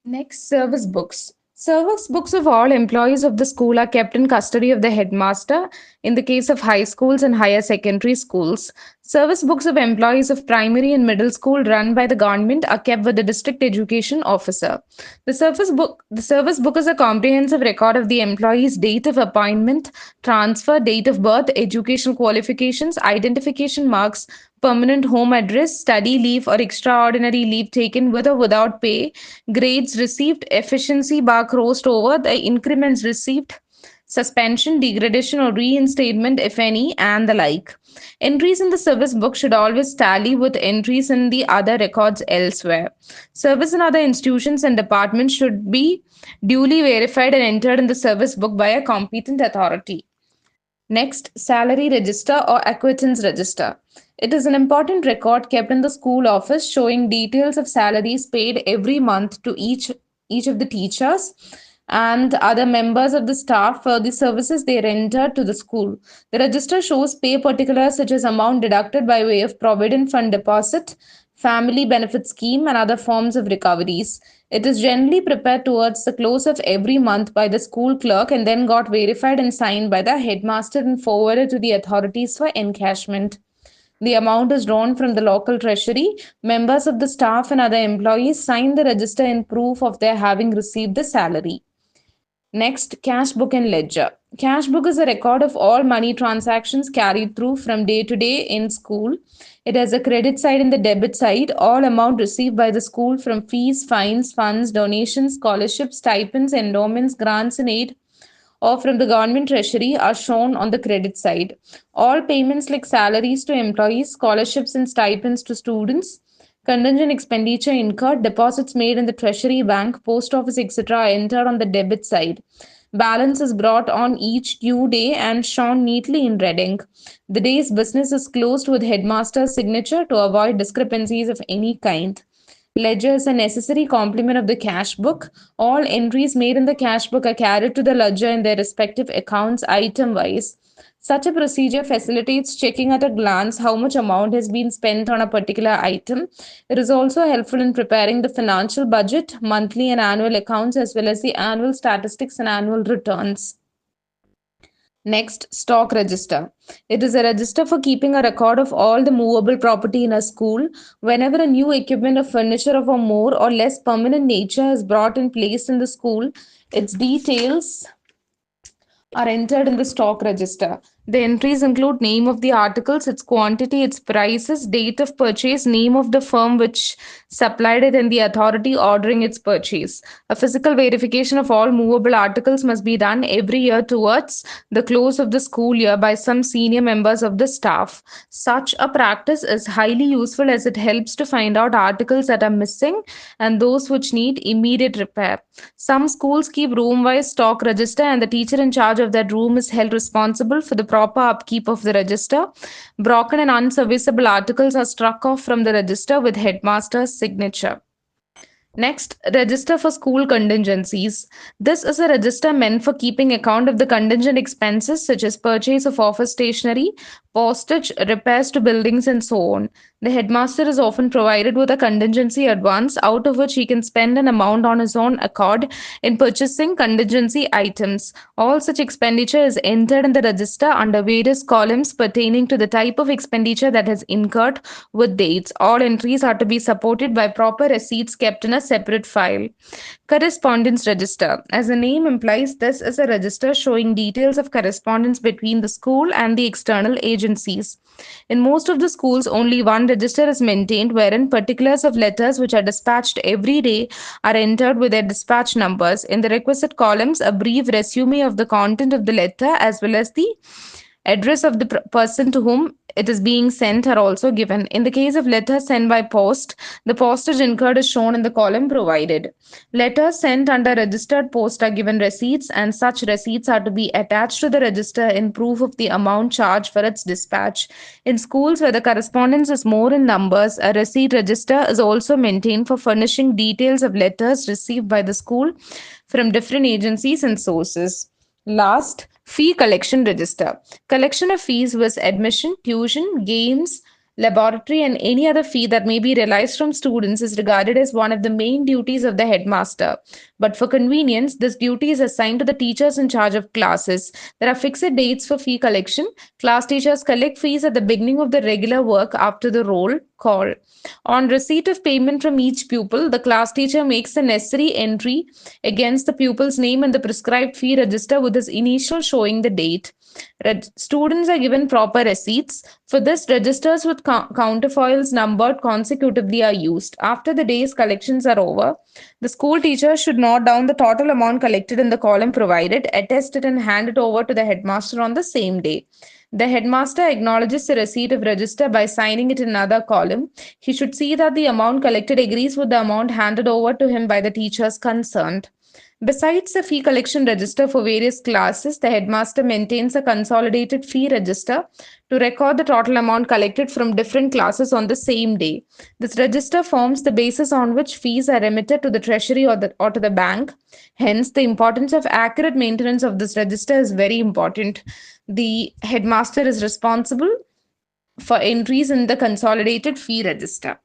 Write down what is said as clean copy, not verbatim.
Next, service books. Service books of all employees of the school are kept in custody of the headmaster in the case of high schools and higher secondary schools. Service books of employees of primary and middle school run by the government are kept with the district education officer. The service book is a comprehensive record of the employee's date of appointment, transfer, date of birth, educational qualifications, identification marks, permanent home address, study leave or extraordinary leave taken with or without pay, grades received, efficiency bar crossed over, the increments received, suspension, degradation, or reinstatement, if any, and the like. Entries in the service book should always tally with entries in the other records elsewhere. Service in other institutions and departments should be duly verified and entered in the service book by a competent authority. Next, salary register or acquittance register. It is an important record kept in the school office showing details of salaries paid every month to each of the teachers and other members of the staff for the services they rendered to the school. The register shows pay particulars such as amount deducted by way of provident fund deposit, family benefit scheme, and other forms of recoveries. It is generally prepared towards the close of every month by the school clerk and then got verified and signed by the headmaster and forwarded to the authorities for encashment. The amount is drawn from the local treasury. Members of the staff and other employees sign the register in proof of their having received the salary. Next, cash book and ledger. Cash book is a record of all money transactions carried through from day to day in school. It has a credit side and the debit side. All amount received by the school from fees, fines, funds, donations, scholarships, stipends, endowments, grants, and aid or from the government treasury are shown on the credit side. All payments like salaries to employees, scholarships and stipends to students, contingent expenditure incurred, deposits made in the treasury bank, post office, etc. are entered on the debit side. Balance is brought on each due day and shown neatly in red ink. The day's business is closed with headmaster's signature to avoid discrepancies of any kind. Ledger is a necessary complement of the cash book. All entries made in the cash book are carried to the ledger in their respective accounts item wise. Such a procedure facilitates checking at a glance how much amount has been spent on a particular item. It is also helpful in preparing the financial budget, monthly and annual accounts, as well as the annual statistics and annual returns. Next, stock register. It is a register for keeping a record of all the movable property in a school. Whenever a new equipment or furniture of a more or less permanent nature is brought in place in the school, its details are entered in the stock register. The entries include name of the articles, its quantity, its prices, date of purchase, name of the firm which supplied it, and the authority ordering its purchase. A physical verification of all movable articles must be done every year towards the close of the school year by some senior members of the staff. Such a practice is highly useful as it helps to find out articles that are missing and those which need immediate repair. Some schools keep room wise stock register, and the teacher in charge of that room is held responsible for the proper upkeep of the register. Broken and unserviceable articles are struck off from the register with headmaster's signature. Next, register for school contingencies. This is a register meant for keeping account of the contingent expenses such as purchase of office stationery, postage, repairs to buildings, and so on. The headmaster is often provided with a contingency advance out of which he can spend an amount on his own accord in purchasing contingency items. All such expenditure is entered in the register under various columns pertaining to the type of expenditure that has incurred with dates. All entries are to be supported by proper receipts kept in a separate file. Correspondence register. As the name implies, this is a register showing details of correspondence between the school and the external agencies. In most of the schools, only one register is maintained wherein particulars of letters which are dispatched every day are entered with their dispatch numbers. In the requisite columns, a brief resume of the content of the letter as well as the address of the person to whom it is being sent are also given. In the case of letters sent by post, the postage incurred is shown in the column provided. Letters sent under registered post are given receipts, and such receipts are to be attached to the register in proof of the amount charged for its dispatch. In schools where the correspondence is more in numbers, a receipt register is also maintained for furnishing details of letters received by the school from different agencies and sources. Last, fee collection register. Collection of fees was admission, tuition, games, laboratory, and any other fee that may be realized from students is regarded as one of the main duties of the headmaster. But for convenience, this duty is assigned to the teachers in charge of classes. There are fixed dates for fee collection. Class teachers collect fees at the beginning of the regular work after the roll call. On receipt of payment from each pupil, the class teacher makes the necessary entry against the pupil's name in the prescribed fee register with his initial showing the date. Students are given proper receipts. For this, registers with counterfoils numbered consecutively are used. After the day's collections are over, the school teacher should note down the total amount collected in the column provided, attest it, and hand it over to the headmaster on the same day. The headmaster acknowledges the receipt of register by signing it in another column. He should see that the amount collected agrees with the amount handed over to him by the teachers concerned. Besides the fee collection register for various classes, the headmaster maintains a consolidated fee register to record the total amount collected from different classes on the same day. This register forms the basis on which fees are remitted to the treasury or to the bank. Hence, the importance of accurate maintenance of this register is very important. The headmaster is responsible for entries in the consolidated fee register.